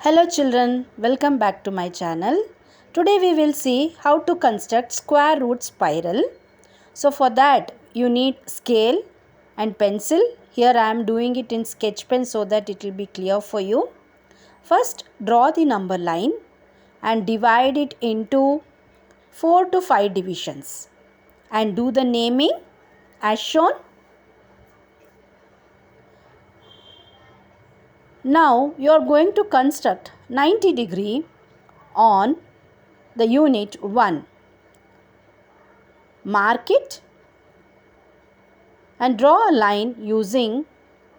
Hello children, welcome back to my channel. Today we will see how to construct square root spiral. So for that you need scale and pencil. Here I am doing it in sketch pen so that it will be clear for you. First draw the number line and divide it into 4 to 5 divisions and do the naming as shown. Now you are going to construct 90° on the unit 1. Mark it and draw a line using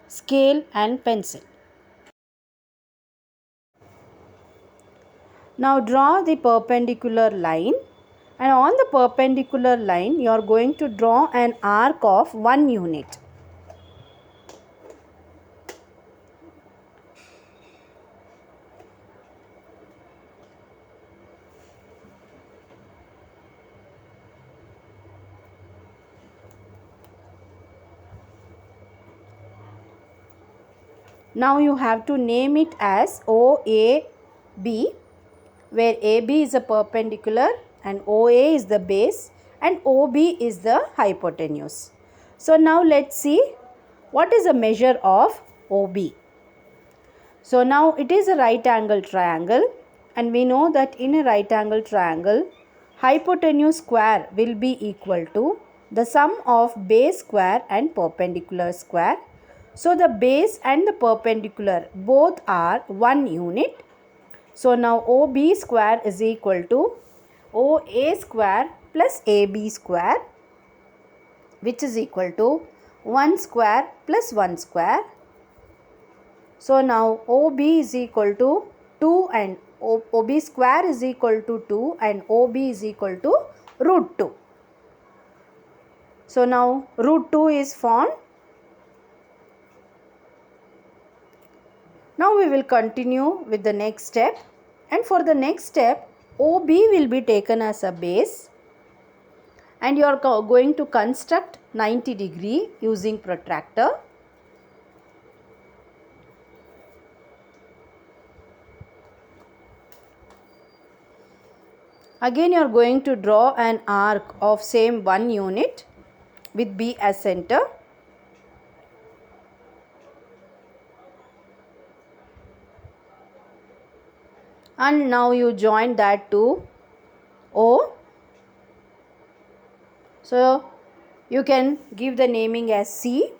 scale and pencil. Now draw the perpendicular line, and on the perpendicular line you are going to draw an arc of 1 unit. Now you have to name it as OAB, where AB is a perpendicular and OA is the base and OB is the hypotenuse. So now let's see what is the measure of OB. So now it is a right angle triangle, and we know that in a right angle triangle hypotenuse square will be equal to the sum of base square and perpendicular square. So the base and the perpendicular both are 1 unit. So now OB square is equal to OA square plus AB square, which is equal to 1 square plus 1 square. So now OB is equal to 2 and OB square is equal to 2 and OB is equal to root 2. So now root 2 is formed. Now we will continue with the next step, and for the next step OB will be taken as a base and you are going to construct 90° using protractor. Again you are going to draw an arc of same 1 unit with B as center. And now you join that to O. So you can give the naming as C.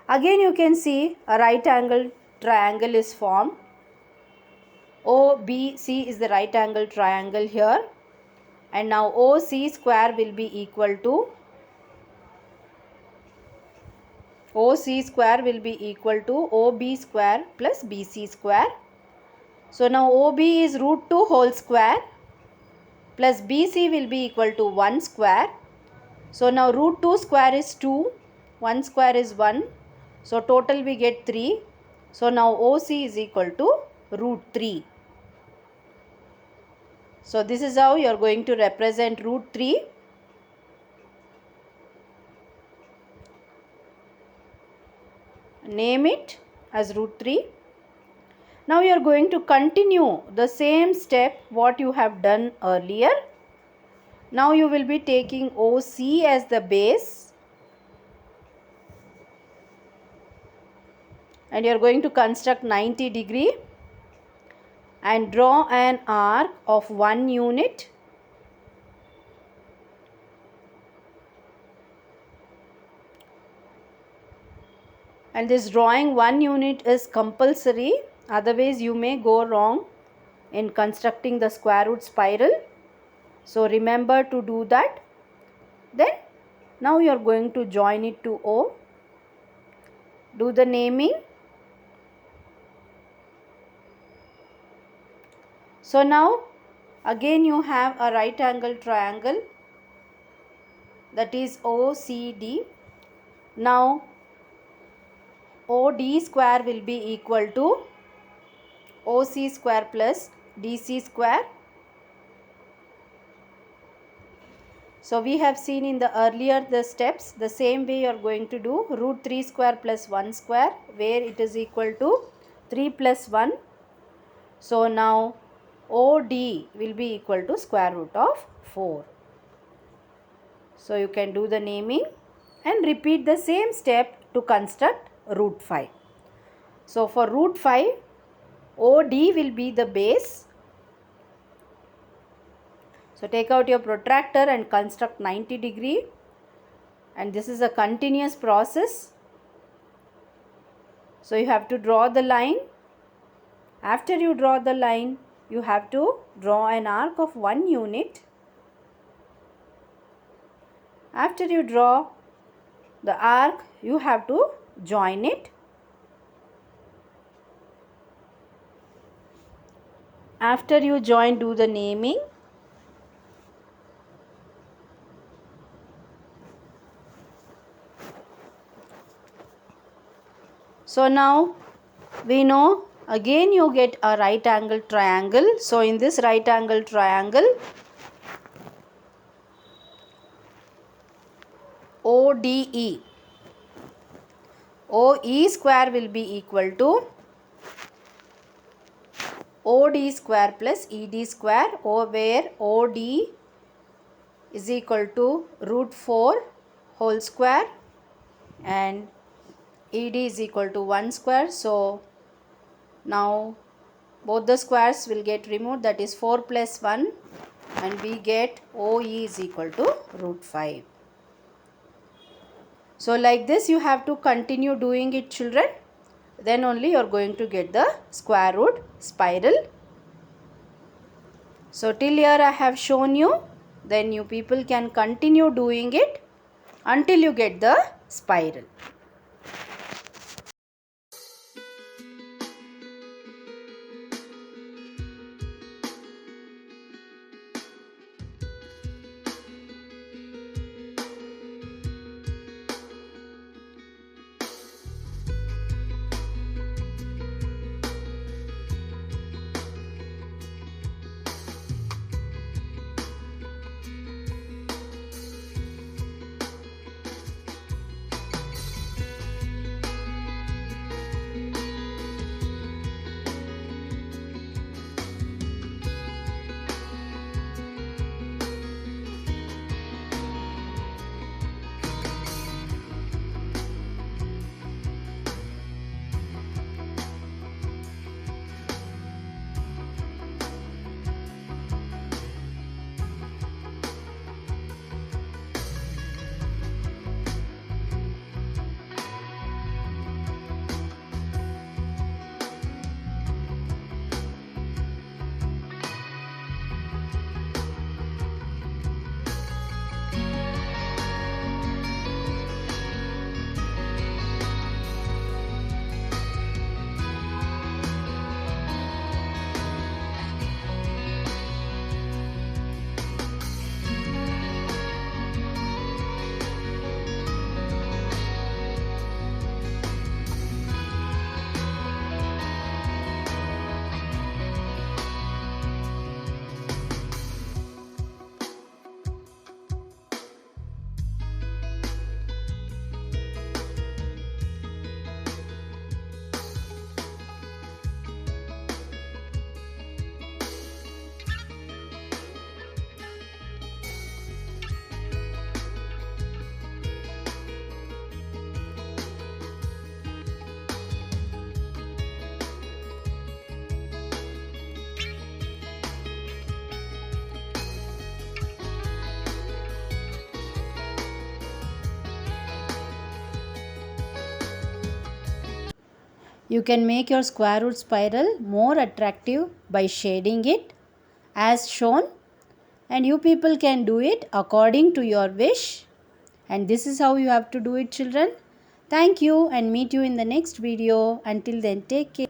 Again you can see a right angle triangle is formed. OBC is the right angle triangle here, and now OC square will be equal to OB square plus BC square. So now OB is root 2 whole square plus BC will be equal to 1 square. So now root 2 square is 2, 1 square is 1. So total we get 3. So now OC is equal to root 3. So this is how you are going to represent root 3. Name it as root 3. Now you are going to continue the same step what you have done earlier. Now you will be taking OC as the base and you are going to construct 90° and draw an arc of 1 unit. And this drawing 1 unit is compulsory, otherwise you may go wrong in constructing the square root spiral. So remember to do that. Then now you are going to join it to O. Do the naming. So now again you have a right angle triangle, that is OCD. Now OD square will be equal to OC square plus DC square. So we have seen in the earlier the steps, the same way you are going to do root 3 square plus 1 square, where it is equal to 3 plus 1 So now OD will be equal to square root of 4. So you can do the naming and repeat the same step to construct root 5. So for root 5, OD will be the base. So take out your protractor and construct 90 degree, and this is a continuous process. So you have to draw the line. After you draw the line, you have to draw an arc of 1 unit. After you draw the arc, you have to join it. After you join, do the naming. So now we know again you get a right angle triangle. So in this right angle triangle, ODE, OE square will be equal to OD square plus ED square, where OD is equal to root 4 whole square and ED is equal to 1 square. So now both the squares will get removed, that is 4 plus 1, and we get OE is equal to root 5. So like this you have to continue doing it, children. Then only you are going to get the square root spiral. So till here I have shown you. Then you people can continue doing it until you get the spiral. You can make your square root spiral more attractive by shading it as shown, and you people can do it according to your wish. And this is how you have to do it, children. Thank you and meet you in the next video. Until then, take care.